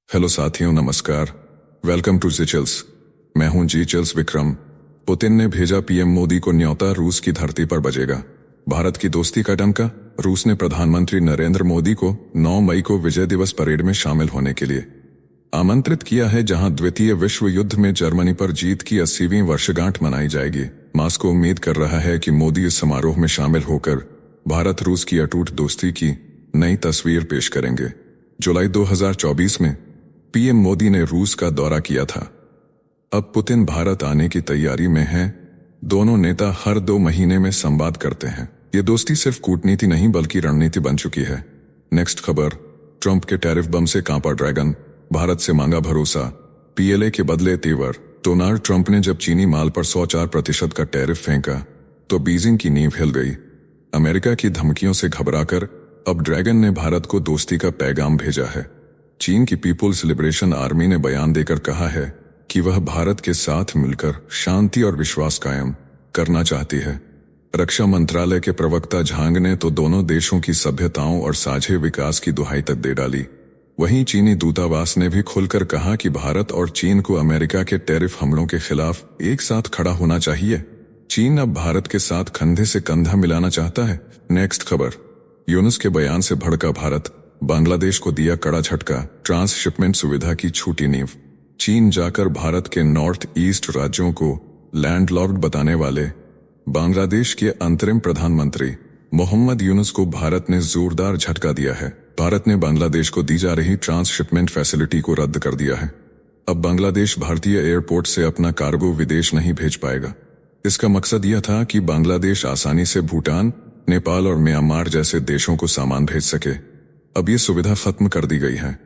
Hello साथियों, नमस्कार। Welcome to जिचल्स। मैं हूं जिचल्स विक्रम। पुतिन ने भेजा पीएम मोदी को न्योता, रूस की धरती पर बजेगा भारत की दोस्ती का डंका। रूस ने प्रधानमंत्री नरेंद्र मोदी को 9 मई को विजय दिवस परेड में शामिल होने के लिए आमंत्रित किया है, जहां द्वितीय विश्व युद्ध में जर्मनी पर जीत की 80वीं वर्षगांठ मनाई जाएगी। मॉस्को उम्मीद कर रहा है कि मोदी इस समारोह में शामिल होकर भारत रूस की अटूट दोस्ती की नई तस्वीर पेश करेंगे। जुलाई 2024 में पीएम मोदी ने रूस का दौरा किया था। अब पुतिन भारत आने की तैयारी में हैं। दोनों नेता हर 2 महीने में संवाद करते हैं। ये दोस्ती सिर्फ कूटनीति नहीं बल्कि रणनीति बन चुकी है। नेक्स्ट खबर, ट्रंप के टैरिफ बम से कांपा ड्रैगन, भारत से मांगा भरोसा, पीएलए के बदले तेवर। डोनाल्ड ट्रंप ने जब चीनी माल पर 104% का टैरिफ फेंका तो बीजिंग की नींव हिल गई। अमेरिका की धमकियों से घबराकर अब ड्रैगन ने भारत को दोस्ती का पैगाम भेजा है। चीन की पीपुल्स लिबरेशन आर्मी ने बयान देकर कहा है कि वह भारत के साथ मिलकर शांति और विश्वास कायम करना चाहती है। रक्षा मंत्रालय के प्रवक्ता झांग ने तो दोनों देशों की सभ्यताओं और साझे विकास की दुहाई तक दे डाली। वहीं चीनी दूतावास ने भी खुलकर कहा कि भारत और चीन को अमेरिका के टैरिफ हमलों के खिलाफ एक साथ खड़ा होना चाहिए। चीन अब भारत के साथ कंधे से कंधा मिलाना चाहता है। नेक्स्ट खबर, यूनुस के बयान से भड़का भारत, बांग्लादेश को दिया कड़ा झटका, ट्रांसशिपमेंट सुविधा की छूटी नींव। चीन जाकर भारत के नॉर्थ ईस्ट राज्यों को लैंडलॉर्ड बताने वाले बांग्लादेश के अंतरिम प्रधानमंत्री मोहम्मद यूनुस को भारत ने जोरदार झटका दिया है। भारत ने बांग्लादेश को दी जा रही ट्रांसशिपमेंट फैसिलिटी को रद्द कर दिया है। अब बांग्लादेश भारतीय एयरपोर्ट से अपना कार्गो विदेश नहीं भेज पाएगा। इसका मकसद यह था कि बांग्लादेश आसानी से भूटान, नेपाल और म्यांमार जैसे देशों को सामान भेज सके। अब ये सुविधा खत्म कर दी गई है।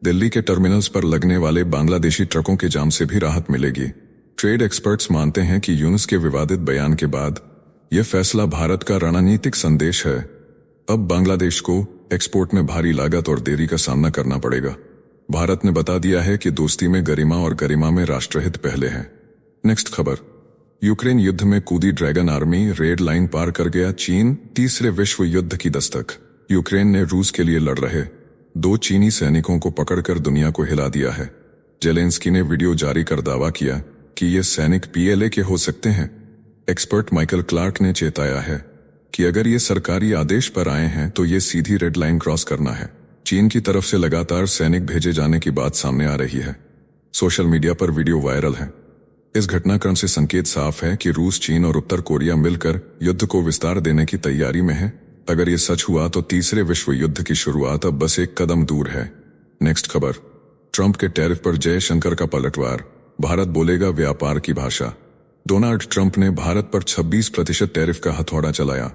दिल्ली के टर्मिनल्स पर लगने वाले बांग्लादेशी ट्रकों के जाम से भी राहत मिलेगी। ट्रेड एक्सपर्ट्स मानते हैं कि यूनुस के विवादित बयान के बाद यह फैसला भारत का रणनीतिक संदेश है। अब बांग्लादेश को एक्सपोर्ट में भारी लागत और देरी का सामना करना पड़ेगा। भारत ने बता दिया है कि दोस्ती में गरिमा और गरिमा में राष्ट्रहित पहले है। नेक्स्ट खबर, यूक्रेन युद्ध में कूदी ड्रैगन आर्मी, रेड लाइन पार कर गया चीन, तीसरे विश्व युद्ध की दस्तक। यूक्रेन ने रूस के लिए लड़ रहे 2 चीनी सैनिकों को पकड़कर दुनिया को हिला दिया है। जेलेंस्की ने वीडियो जारी कर दावा किया कि ये सैनिक पीएलए के हो सकते हैं। एक्सपर्ट माइकल क्लार्क ने चेताया है कि अगर ये सरकारी आदेश पर आए हैं तो ये सीधी रेड लाइन क्रॉस करना है। चीन की तरफ से लगातार सैनिक भेजे जाने की बात सामने आ रही है। सोशल मीडिया पर वीडियो वायरल है। इस घटनाक्रम से संकेत साफ है कि रूस, चीन और उत्तर कोरिया मिलकर युद्ध को विस्तार देने की तैयारी में है। अगर ये सच हुआ तो तीसरे विश्व युद्ध की शुरुआत अब बस एक कदम दूर है। नेक्स्ट खबर, ट्रंप के टैरिफ पर जयशंकर का पलटवार, भारत बोलेगा व्यापार की भाषा। डोनाल्ड ट्रंप ने भारत पर 26% टैरिफ का हथौड़ा चलाया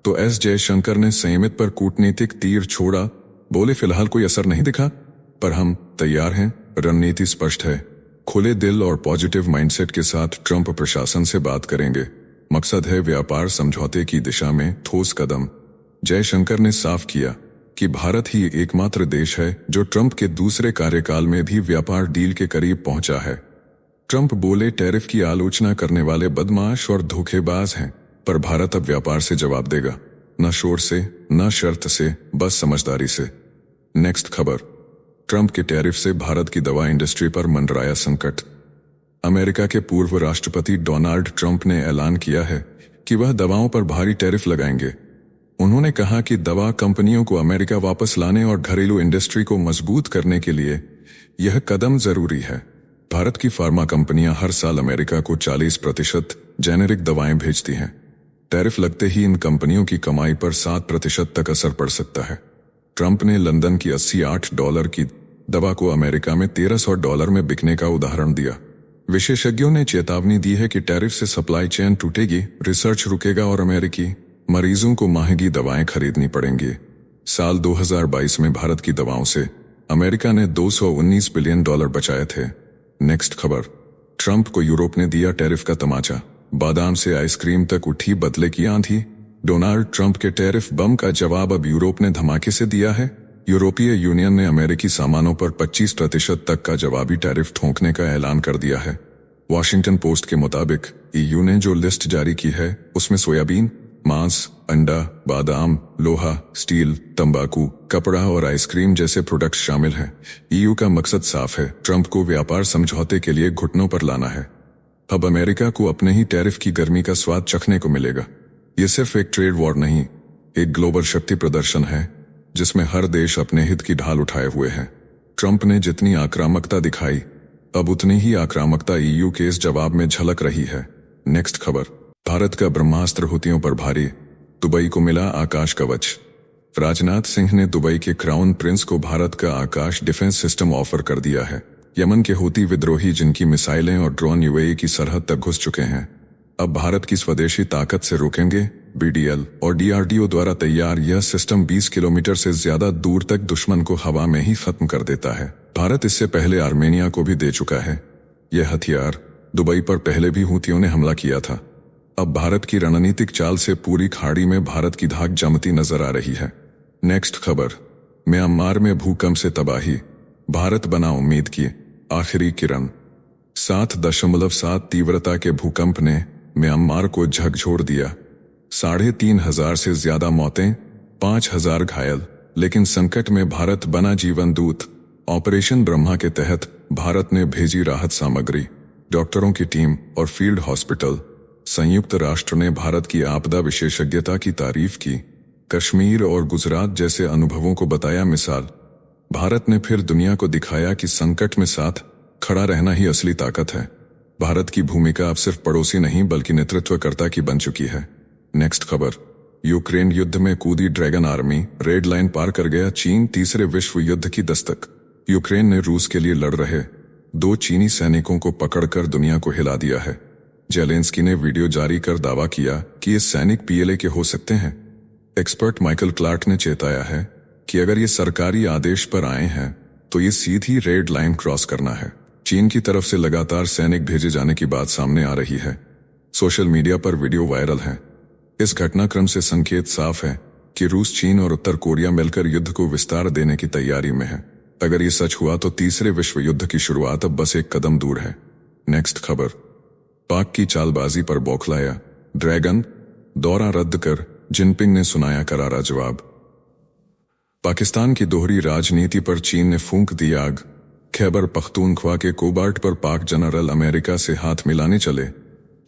तो एस जयशंकर ने संयमित पर कूटनीतिक तीर छोड़ा। बोले फिलहाल कोई असर नहीं दिखा, पर हम तैयार हैं। रणनीति स्पष्ट है, खुले दिल और पॉजिटिव माइंडसेट के साथ ट्रंप प्रशासन से बात करेंगे। मकसद है व्यापार समझौते की दिशा में ठोस कदम। जयशंकर ने साफ किया कि भारत ही एकमात्र देश है जो ट्रंप के दूसरे कार्यकाल में भी व्यापार डील के करीब पहुंचा है। ट्रंप बोले टैरिफ की आलोचना करने वाले बदमाश और धोखेबाज हैं, पर भारत अब व्यापार से जवाब देगा, न शोर से, न शर्त से, बस समझदारी से। नेक्स्ट खबर, ट्रंप के टैरिफ से भारत की दवा इंडस्ट्री पर मंडराया संकट। अमेरिका के पूर्व राष्ट्रपति डोनाल्ड ट्रंप ने ऐलान किया है कि वह दवाओं पर भारी टैरिफ लगाएंगे। उन्होंने कहा कि दवा कंपनियों को अमेरिका वापस लाने और घरेलू इंडस्ट्री को मजबूत करने के लिए यह कदम जरूरी है। भारत की फार्मा कंपनियां हर साल अमेरिका को 40% जेनेरिक दवाएं भेजती हैं। टैरिफ लगते ही इन कंपनियों की कमाई पर 7% तक असर पड़ सकता है। ट्रंप ने लंदन की $88 की दवा को अमेरिका में $1300 में बिकने का उदाहरण दिया। विशेषज्ञों ने चेतावनी दी है कि टैरिफ से सप्लाई चेन टूटेगी, रिसर्च रुकेगा और अमेरिकी मरीजों को महंगी दवाएं खरीदनी पड़ेंगी। साल 2022 में भारत की दवाओं से अमेरिका ने $219 बिलियन बचाए थे। नेक्स्ट खबर, ट्रंप को यूरोप ने दिया टैरिफ का तमाचा, बादाम से आइसक्रीम तक उठी बदले की आंधी। डोनाल्ड ट्रंप के टैरिफ बम का जवाब अब यूरोप ने धमाके से दिया है। यूरोपीय यूनियन ने अमेरिकी सामानों पर 25% तक का जवाबी टैरिफ ठोंकने का ऐलान कर दिया है। वॉशिंगटन पोस्ट के मुताबिक ईयू ने जो लिस्ट जारी की है उसमें सोयाबीन, मांस, अंडा, बादाम, लोहा, स्टील, तंबाकू, कपड़ा और आइसक्रीम जैसे प्रोडक्ट्स शामिल हैं। ईयू का मकसद साफ है, ट्रंप को व्यापार समझौते के लिए घुटनों पर लाना है। अब अमेरिका को अपने ही टैरिफ की गर्मी का स्वाद चखने को मिलेगा। ये सिर्फ एक ट्रेड वॉर नहीं, एक ग्लोबल शक्ति प्रदर्शन है जिसमें हर देश अपने हित की ढाल उठाए हुए है। ट्रंप ने जितनी आक्रामकता दिखाई, अब उतनी ही आक्रामकता ईयू के इस जवाब में झलक रही है। नेक्स्ट खबर, भारत का ब्रह्मास्त्र हुतियों पर भारी, दुबई को मिला आकाश कवच। राजनाथ सिंह ने दुबई के क्राउन प्रिंस को भारत का आकाश डिफेंस सिस्टम ऑफर कर दिया है। यमन के हूती विद्रोही जिनकी मिसाइलें और ड्रोन यूएई की सरहद तक घुस चुके हैं, अब भारत की स्वदेशी ताकत से रोकेंगे। बीडीएल और डीआरडीओ द्वारा तैयार यह सिस्टम 20 किलोमीटर से ज्यादा दूर तक दुश्मन को हवा में ही खत्म कर देता है। भारत इससे पहले आर्मेनिया को भी दे चुका है। यह हथियार दुबई पर पहले भी हूतियों ने हमला किया था। अब भारत की रणनीतिक चाल से पूरी खाड़ी में भारत की धाक जमती नजर आ रही है। नेक्स्ट खबर, म्यांमार में भूकंप से तबाही, भारत बना उम्मीद की आखिरी किरण। 7.7 तीव्रता के भूकंप ने म्यांमार को झकझोर दिया। 3,500 से ज्यादा मौतें, 5,000 घायल, लेकिन संकट में भारत बना जीवन दूत। ऑपरेशन ब्रह्मा के तहत भारत ने भेजी राहत सामग्री, डॉक्टरों की टीम और फील्ड हॉस्पिटल। संयुक्त राष्ट्र ने भारत की आपदा विशेषज्ञता की तारीफ की। कश्मीर और गुजरात जैसे अनुभवों को बताया मिसाल। भारत ने फिर दुनिया को दिखाया कि संकट में साथ खड़ा रहना ही असली ताकत है। भारत की भूमिका अब सिर्फ पड़ोसी नहीं बल्कि नेतृत्वकर्ता की बन चुकी है। नेक्स्ट खबर, यूक्रेन युद्ध में कूदी ड्रैगन आर्मी, रेड लाइन पार कर गया चीन, तीसरे विश्व युद्ध की दस्तक। यूक्रेन ने रूस के लिए लड़ रहे 2 चीनी सैनिकों को पकड़कर दुनिया को हिला दिया है। जेलेंस्की ने वीडियो जारी कर दावा किया कि ये सैनिक पीएलए के हो सकते हैं। एक्सपर्ट माइकल क्लार्क ने चेताया है कि अगर ये सरकारी आदेश पर आए हैं तो ये सीधी रेड लाइन क्रॉस करना है। चीन की तरफ से लगातार सैनिक भेजे जाने की बात सामने आ रही है। सोशल मीडिया पर वीडियो वायरल है। इस घटनाक्रम से संकेत साफ है कि रूस, चीन और उत्तर कोरिया मिलकर युद्ध को विस्तार देने की तैयारी में है। अगर ये सच हुआ तो तीसरे विश्व युद्ध की शुरुआत अब बस एक कदम दूर है। नेक्स्ट खबर, पाक की चालबाजी पर बौखलाया ड्रैगन, दौरा रद्द कर जिनपिंग ने सुनाया करारा जवाब। पाकिस्तान की दोहरी राजनीति पर चीन ने फूंक दी आग। खैबर पख्तूनख्वा के कोबार्ट पर पाक जनरल अमेरिका से हाथ मिलाने चले।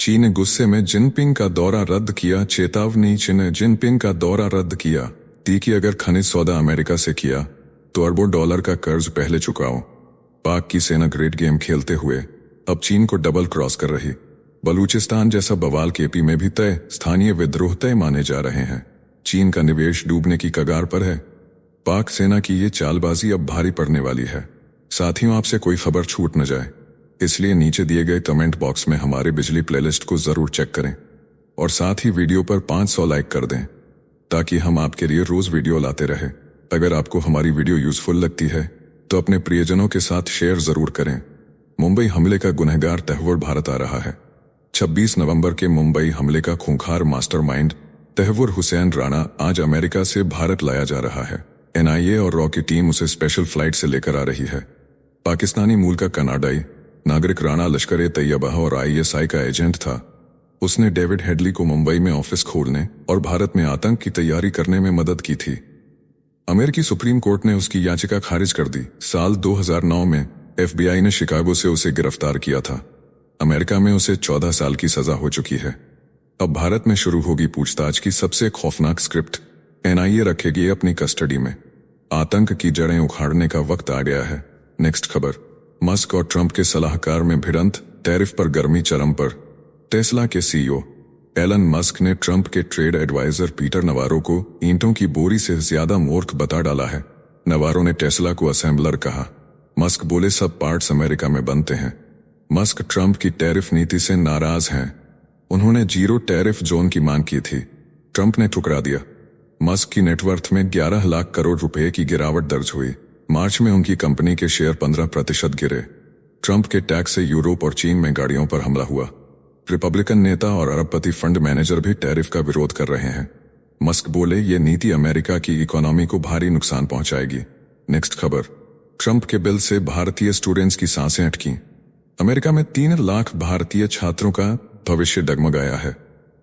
चीन ने गुस्से में जिनपिंग का दौरा रद्द किया। चेतावनी, चीन ने जिनपिंग का दौरा रद्द किया। ती कि अगर खनिज सौदा अमेरिका से किया तो अरबों डॉलर का कर्ज पहले चुकाओ। पाक की सेना ग्रेट गेम खेलते हुए अब चीन को डबल क्रॉस कर रही। बलूचिस्तान जैसा बवाल केपी में भी तय, स्थानीय विद्रोह तय माने जा रहे हैं। चीन का निवेश डूबने की कगार पर है। पाक सेना की ये चालबाजी अब भारी पड़ने वाली है। साथियों, आपसे कोई खबर छूट न जाए, इसलिए नीचे दिए गए कमेंट बॉक्स में हमारे बिजली प्लेलिस्ट को जरूर चेक करें और साथ ही वीडियो पर 500 लाइक कर दें ताकि हम आपके लिए रोज वीडियो लाते रहे। अगर आपको हमारी वीडियो यूजफुल लगती है तो अपने प्रियजनों के साथ शेयर जरूर करें। मुंबई हमले का गुनहगार तहव्वुर भारत आ रहा है। 26 नवंबर के मुंबई हमले का खूंखार मास्टरमाइंड तहव्वुर हुसैन राणा आज अमेरिका से भारत लाया जा रहा है। एनआईए और रॉ की टीम उसे स्पेशल फ्लाइट से लेकर आ रही है। पाकिस्तानी मूल का कनाडाई नागरिक राणा लश्कर-ए-तैयबा और आईएसआई का एजेंट था। उसने डेविड हेडली को मुंबई में ऑफिस खोलने और भारत में आतंक की तैयारी करने में मदद की थी। अमेरिकी सुप्रीम कोर्ट ने उसकी याचिका खारिज कर दी। साल 2009 में एफबीआई ने शिकागो से उसे गिरफ्तार किया था। अमेरिका में उसे 14 साल की सजा हो चुकी है। अब भारत में शुरू होगी पूछताछ की सबसे खौफनाक स्क्रिप्ट। एनआईए रखेगी अपनी कस्टडी में। आतंक की जड़ें उखाड़ने का वक्त आ गया है। नेक्स्ट खबर, मस्क और ट्रंप के सलाहकार में भिड़ंत, टैरिफ पर गर्मी चरम पर। टेस्ला के सीईओ एलन मस्क ने ट्रंप के ट्रेड एडवाइजर पीटर नवारो को ईंटों की बोरी से ज्यादा मूर्ख बता डाला है। नवारो ने टेस्ला को असेंबलर कहा। मस्क बोले सब पार्ट्स अमेरिका में बनते हैं। मस्क ट्रंप की टैरिफ नीति से नाराज हैं। उन्होंने 0 टैरिफ जोन की मांग की थी। ट्रंप ने ठुकरा दिया। मस्क की नेटवर्थ में 11 लाख करोड़ रुपए की गिरावट दर्ज हुई। मार्च में उनकी कंपनी के शेयर 15% गिरे। ट्रंप के टैक्स से यूरोप और चीन में गाड़ियों पर हमला हुआ। रिपब्लिकन नेता और अरबपति फंड मैनेजर भी टैरिफ का विरोध कर रहे हैं। मस्क बोले ये नीति अमेरिका की इकोनॉमी को भारी नुकसान पहुंचाएगी। नेक्स्ट खबर, ट्रंप के बिल से भारतीय स्टूडेंट्स की सांसें अटकी। अमेरिका में 3 लाख भारतीय छात्रों का भविष्य डगमगाया है।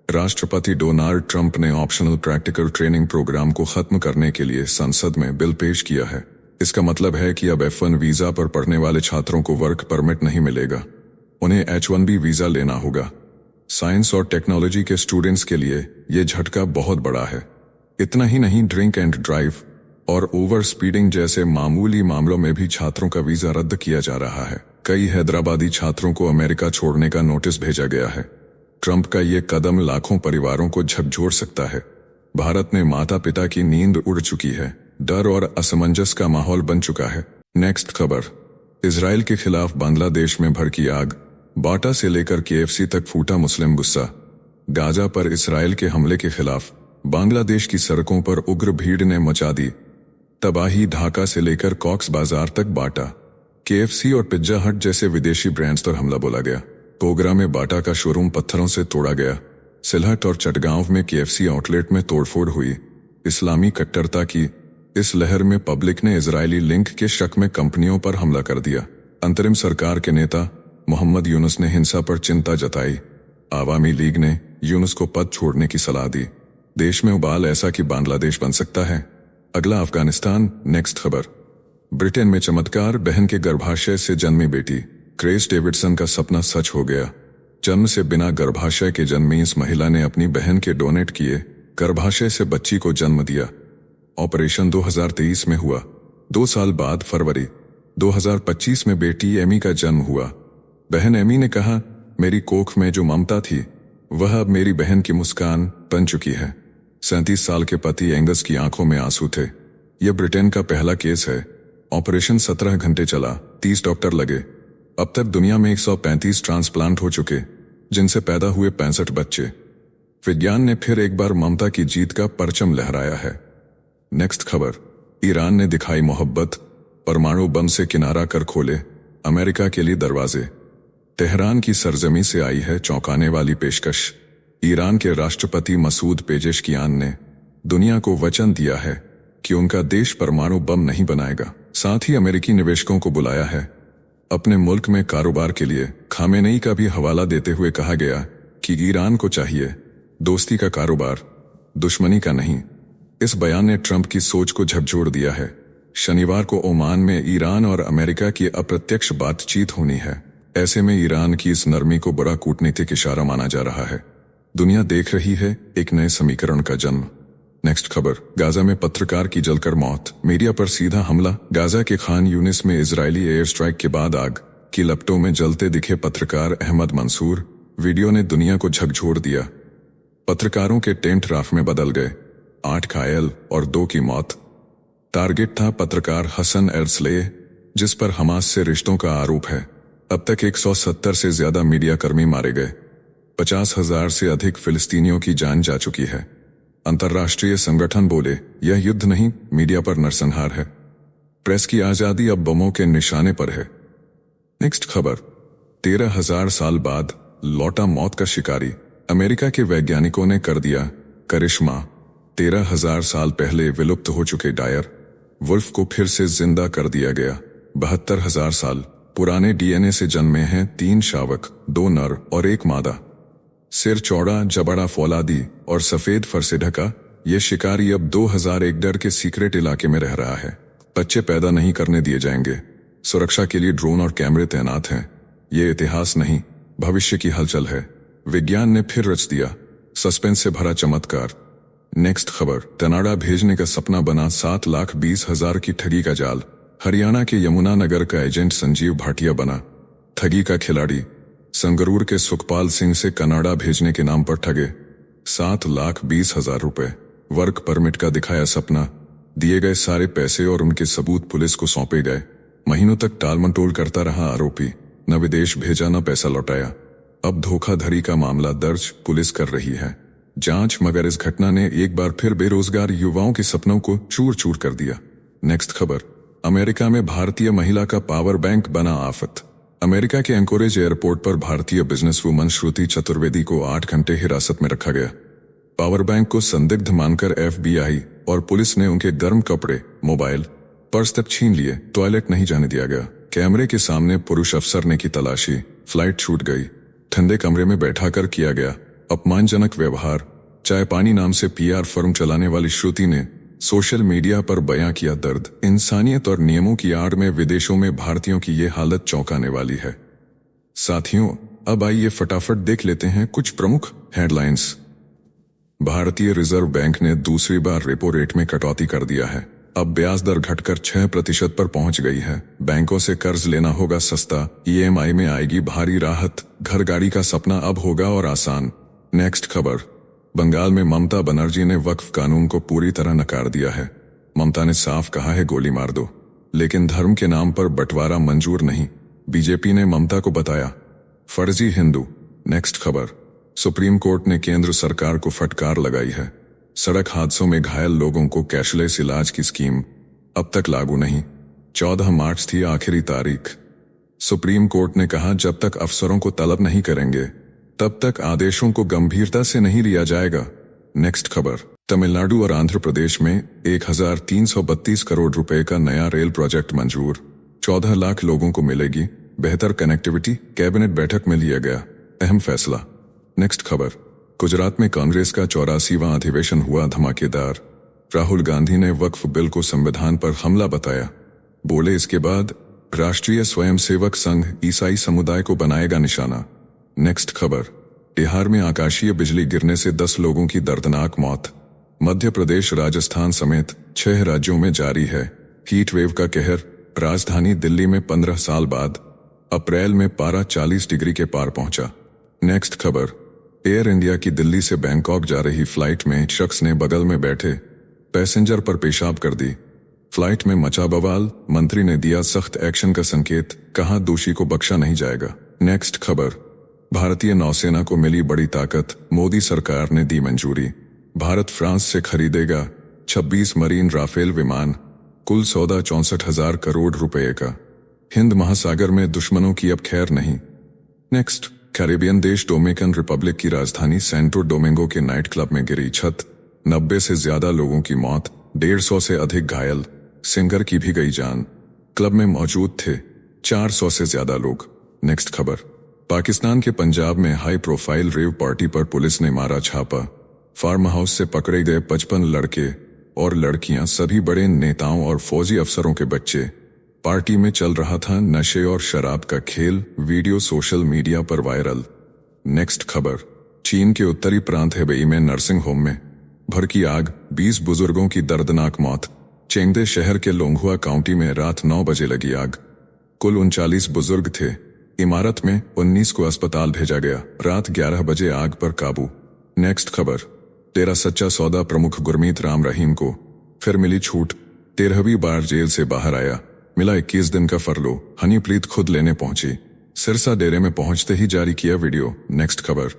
राष्ट्रपति डोनाल्ड ट्रंप ने ऑप्शनल प्रैक्टिकल ट्रेनिंग प्रोग्राम को खत्म करने के लिए संसद में बिल पेश किया है। इसका मतलब है कि अब F1 वीजा पर पढ़ने वाले छात्रों को वर्क परमिट नहीं मिलेगा, उन्हें H1B वीजा लेना होगा। साइंस और टेक्नोलॉजी के स्टूडेंट्स के लिए ये झटका बहुत बड़ा है। इतना ही नहीं, ड्रिंक एंड ड्राइव और ओवर स्पीडिंग जैसे मामूली मामलों में भी छात्रों का वीजा रद्द किया जा रहा है। कई हैदराबादी छात्रों को अमेरिका छोड़ने का नोटिस भेजा गया है। ट्रंप का ये कदम लाखों परिवारों को झकझोर सकता है। भारत में माता पिता की नींद उड़ चुकी है, डर और असमंजस का माहौल बन चुका है। नेक्स्ट खबर, इजराइल के खिलाफ बांग्लादेश में भड़की आग, बाटा से लेकर KFC तक फूटा मुस्लिम गुस्सा। गाजा पर इजराइल के हमले के खिलाफ बांग्लादेश की सड़कों पर उग्र भीड़ ने मचा दी तबाही। ढाका से लेकर कॉक्स बाजार तक बाटा, KFC और पिज्जा हट जैसे विदेशी ब्रांड्स पर हमला बोला गया। पोगरा में बाटा का शोरूम पत्थरों से तोड़ा गया। सिलहट और चटगांव में KFC आउटलेट में तोड़फोड़ हुई। इस्लामी कट्टरता की इस लहर में पब्लिक ने इजरायली लिंक के शक में कंपनियों पर हमला कर दिया। अंतरिम सरकार के नेता मोहम्मद यूनुस ने हिंसा पर चिंता जताई। आवामी लीग ने यूनुस को पद छोड़ने की सलाह दी। देश में उबाल ऐसा कि बांग्लादेश बन सकता है। अगला अफगानिस्तान। नेक्स्ट खबर, ब्रिटेन में चमत्कार, बहन के गर्भाशय से जन्मी बेटी। क्रेस डेविडसन का सपना सच हो गया। जन्म से बिना गर्भाशय के जन्मी इस महिला ने अपनी बहन के डोनेट किए गर्भाशय से बच्ची को जन्म दिया। ऑपरेशन 2023 में हुआ। 2 साल बाद फरवरी 2025 में बेटी एमी का जन्म हुआ। बहन एमी ने कहा, मेरी कोख में जो ममता थी वह अब मेरी बहन की मुस्कान बन चुकी है। 37 साल के पति एंगस की आंखों में आंसू थे। यह ब्रिटेन का पहला केस है। ऑपरेशन 17 घंटे चला, 30 डॉक्टर लगे। अब तक दुनिया में 135 ट्रांसप्लांट हो चुके, जिनसे पैदा हुए 65 बच्चे। विज्ञान ने फिर एक बार ममता की जीत का परचम लहराया है। नेक्स्ट खबर, ईरान ने दिखाई मोहब्बत, परमाणु बम से किनारा कर खोले अमेरिका के लिए दरवाजे। तेहरान की सरजमी से आई है चौंकाने वाली पेशकश। ईरान के राष्ट्रपति मसूद पेजेशकियान ने दुनिया को वचन दिया है कि उनका देश परमाणु बम नहीं बनाएगा। साथ ही अमेरिकी निवेशकों को बुलाया है अपने मुल्क में कारोबार के लिए। खामेनेई का भी हवाला देते हुए कहा गया कि ईरान को चाहिए दोस्ती का कारोबार, दुश्मनी का नहीं। इस बयान ने ट्रंप की सोच को झकझोर दिया है। शनिवार को ओमान में ईरान और अमेरिका की अप्रत्यक्ष बातचीत होनी है। ऐसे में ईरान की इस नरमी को बड़ा कूटनीतिक इशारा माना जा रहा है। दुनिया देख रही है एक नए समीकरण का जन्म। नेक्स्ट खबर, गाजा में पत्रकार की जलकर मौत, मीडिया पर सीधा हमला। गाजा के खान यूनिस में इजरायली एयर स्ट्राइक के बाद आग की लपटों में जलते दिखे पत्रकार अहमद मंसूर। वीडियो ने दुनिया को झकझोर दिया। पत्रकारों के टेंट राफ में बदल गए, 8 घायल और 2 की मौत। टारगेट था पत्रकार हसन एरसलेह, जिस पर हमास से रिश्तों का आरोप है। अब तक 170 से ज्यादा मीडिया कर्मी मारे गए। 50,000 से अधिक फिलिस्तीनियों की जान जा चुकी है। अंतर्राष्ट्रीय संगठन बोले, यह युद्ध नहीं, मीडिया पर नरसंहार है। प्रेस की आजादी अब बमों के निशाने पर है। नेक्स्ट खबर, 13,000 साल बाद लौटा मौत का शिकारी। अमेरिका के वैज्ञानिकों ने कर दिया करिश्मा। 13,000 साल पहले विलुप्त हो चुके डायर वुल्फ को फिर से जिंदा कर दिया गया। 72,000 साल पुराने डीएनए से जन्मे हैं 3 शावक, 2 नर और 1 मादा। सिर चौड़ा, जबड़ा फौलादी और सफेद फर से ढका, ये शिकारी अब 2001 डर के सीक्रेट इलाके में रह रहा है। बच्चे पैदा नहीं करने दिए जाएंगे। सुरक्षा के लिए ड्रोन और कैमरे तैनात हैं। ये इतिहास नहीं, भविष्य की हलचल है। विज्ञान ने फिर रच दिया सस्पेंस से भरा चमत्कार। नेक्स्ट खबर, कनाडा भेजने का सपना बना 7,20,000 की ठगी का जाल। हरियाणा के यमुनानगर का एजेंट संजीव भाटिया बना ठगी का खिलाड़ी। संगरूर के सुखपाल सिंह से कनाडा भेजने के नाम पर ठगे 7,20,000 रुपए। वर्क परमिट का दिखाया सपना, दिए गए सारे पैसे और उनके सबूत पुलिस को सौंपे गए। महीनों तक टालमटोल करता रहा आरोपी, न विदेश भेजा न पैसा लौटाया। अब धोखाधड़ी का मामला दर्ज, पुलिस कर रही है जांच, मगर इस घटना ने एक बार फिर बेरोजगार युवाओं के सपनों को चूर चूर कर दिया। नेक्स्ट खबर, अमेरिका में भारतीय महिला का पावर बैंक बना आफत। अमेरिका के एंकोरेज एयरपोर्ट पर भारतीय बिजनेस वुमन श्रुति चतुर्वेदी को 8 घंटे हिरासत में रखा गया। पावर बैंक को संदिग्ध मानकर FBI और पुलिस ने उनके गर्म कपड़े, मोबाइल, पर्स तक छीन लिए। टॉयलेट नहीं जाने दिया गया। कैमरे के सामने पुरुष अफसर ने की तलाशी। फ्लाइट छूट गई। ठंडे कमरे में बैठाकर किया गया अपमानजनक व्यवहार। चाय पानी नाम से पीआर फर्म चलाने वाली श्रुति ने सोशल मीडिया पर बयां किया दर्द। इंसानियत और नियमों की आड़ में विदेशों में भारतीयों की ये हालत चौंकाने वाली है। साथियों, अब आइए फटाफट देख लेते हैं कुछ प्रमुख हेडलाइंस। भारतीय रिजर्व बैंक ने दूसरी बार रेपो रेट में कटौती कर दिया है। अब ब्याज दर घटकर 6% पर पहुंच गई है। बैंकों से कर्ज लेना होगा सस्ता, ईएमआई में आएगी भारी राहत, घर गाड़ी का सपना अब होगा और आसान। नेक्स्ट खबर, बंगाल में ममता बनर्जी ने वक्फ कानून को पूरी तरह नकार दिया है। ममता ने साफ कहा है गोली मार दो, लेकिन धर्म के नाम पर बंटवारा मंजूर नहीं। बीजेपी ने ममता को बताया फर्जी हिंदू। नेक्स्ट खबर, सुप्रीम कोर्ट ने केंद्र सरकार को फटकार लगाई है। सड़क हादसों में घायल लोगों को कैशलेस इलाज की स्कीम अब तक लागू नहीं। 14 मार्च थी आखिरी तारीख। सुप्रीम कोर्ट ने कहा जब तक अफसरों को तलब नहीं करेंगे तब तक आदेशों को गंभीरता से नहीं लिया जाएगा। नेक्स्ट खबर, तमिलनाडु और आंध्र प्रदेश में 1332 करोड़ रुपए का नया रेल प्रोजेक्ट मंजूर। 14 लाख लोगों को मिलेगी बेहतर कनेक्टिविटी। कैबिनेट बैठक में लिया गया अहम फैसला। नेक्स्ट खबर, गुजरात में कांग्रेस का 84वां अधिवेशन हुआ धमाकेदार। राहुल गांधी ने वक्फ बिल को संविधान पर हमला बताया। बोले इसके बाद राष्ट्रीय स्वयंसेवक संघ ईसाई समुदाय को बनाएगा निशाना। नेक्स्ट खबर, बिहार में आकाशीय बिजली गिरने से 10 लोगों की दर्दनाक मौत। मध्य प्रदेश, राजस्थान समेत 6 राज्यों में जारी है हीट वेव का कहर। राजधानी दिल्ली में 15 साल बाद अप्रैल में पारा 40 डिग्री के पार पहुंचा। नेक्स्ट खबर, एयर इंडिया की दिल्ली से बैंकॉक जा रही फ्लाइट में शख्स ने बगल में बैठे पैसेंजर पर पेशाब कर दी। फ्लाइट में मचा बवाल, मंत्री ने दिया सख्त एक्शन का संकेत, कहा दोषी को बख्शा नहीं जाएगा। नेक्स्ट खबर, भारतीय नौसेना को मिली बड़ी ताकत, मोदी सरकार ने दी मंजूरी। भारत फ्रांस से खरीदेगा 26 मरीन राफेल विमान, कुल सौदा 64,000 करोड़ रुपए का। हिंद महासागर में दुश्मनों की अब खैर नहीं। नेक्स्ट, कैरेबियन देश डोमिनिकन रिपब्लिक की राजधानी सैंटो डोमिंगो के नाइट क्लब में गिरी छत, 90 से ज्यादा लोगों की मौत, 150 से अधिक घायल, सिंगर की भी गई जान। क्लब में मौजूद थे 400 से ज्यादा लोग। नेक्स्ट खबर, पाकिस्तान के पंजाब में हाई प्रोफाइल रेव पार्टी पर पुलिस ने मारा छापा। फार्म हाउस से पकड़े गए 55 लड़के और लड़कियां सभी बड़े नेताओं और फौजी अफसरों के बच्चे। पार्टी में चल रहा था नशे और शराब का खेल, वीडियो सोशल मीडिया पर वायरल। नेक्स्ट खबर, चीन के उत्तरी प्रांत हेबेई में नर्सिंग होम में भड़की आग, 20 बुजुर्गों की दर्दनाक मौत। चेंगदे शहर के लोंगहुआ काउंटी में रात 9 बजे लगी आग। कुल 39 बुजुर्ग थे। इमारत में 19 को अस्पताल भेजा गया। रात 11 बजे आग पर काबू। नेक्स्ट खबर, तेरा सच्चा सौदा प्रमुख गुरमीत राम रहीम को फिर मिली छूट। 13वीं बार जेल से बाहर आया, मिला 21 दिन का फरलो। हनीप्रीत खुद लेने पहुंची। सिरसा डेरे में पहुंचते ही जारी किया वीडियो। नेक्स्ट खबर,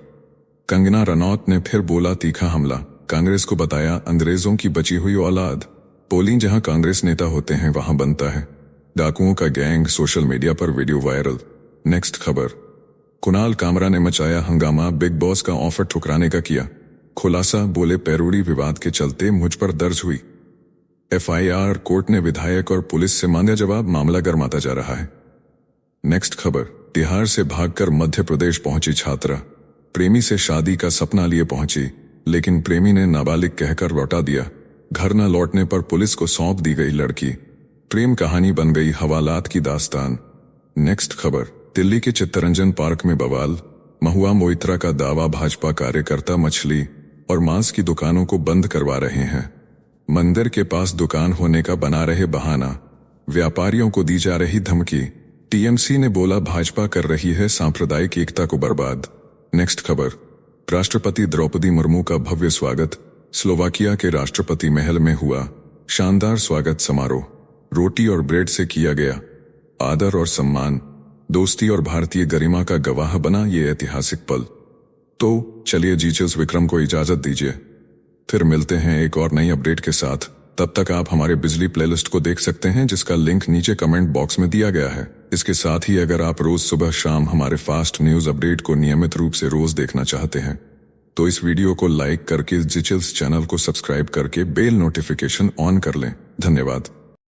कंगना रनौत ने फिर बोला तीखा हमला, कांग्रेस को बताया अंग्रेजों की बची हुई औलाद। पोलिंग जहां कांग्रेस नेता होते हैं वहां बनता है डाकुओं का गैंग, सोशल मीडिया पर वीडियो वायरल। नेक्स्ट खबर, कुणाल कामरा ने मचाया हंगामा, बिग बॉस का ऑफर ठुकराने का किया खुलासा। बोले पैरोडी विवाद के चलते मुझ पर दर्ज हुई एफआईआर, कोर्ट ने विधायक और पुलिस से मांगा जवाब, मामला गर्माता जा रहा है। नेक्स्ट खबर, बिहार से भागकर मध्य प्रदेश पहुंची छात्रा, प्रेमी से शादी का सपना लिए पहुंची, लेकिन प्रेमी ने नाबालिग कहकर लौटा दिया। घर न लौटने पर पुलिस को सौंप दी गई लड़की। प्रेम कहानी बन गई हवालात की दास्तान। नेक्स्ट खबर, दिल्ली के चित्तरंजन पार्क में बवाल, महुआ मोइत्रा का दावा, भाजपा कार्यकर्ता मछली और मांस की दुकानों को बंद करवा रहे हैं। मंदिर के पास दुकान होने का बना रहे बहाना, व्यापारियों को दी जा रही धमकी। टीएमसी ने बोला भाजपा कर रही है सांप्रदायिक एकता को बर्बाद। नेक्स्ट खबर, राष्ट्रपति द्रौपदी मुर्मू का भव्य स्वागत, स्लोवाकिया के राष्ट्रपति महल में हुआ शानदार स्वागत समारोह। रोटी और ब्रेड से किया गया आदर और सम्मान, दोस्ती और भारतीय गरिमा का गवाह बना ये ऐतिहासिक पल। तो चलिए जीचस विक्रम को इजाजत दीजिए, फिर मिलते हैं एक और नई अपडेट के साथ। तब तक आप हमारे बिजली प्लेलिस्ट को देख सकते हैं जिसका लिंक नीचे कमेंट बॉक्स में दिया गया है। इसके साथ ही अगर आप रोज सुबह शाम हमारे फास्ट न्यूज अपडेट को नियमित रूप से रोज देखना चाहते हैं तो इस वीडियो को लाइक करके जिचल्स चैनल को सब्सक्राइब करके बेल नोटिफिकेशन ऑन कर लें। धन्यवाद।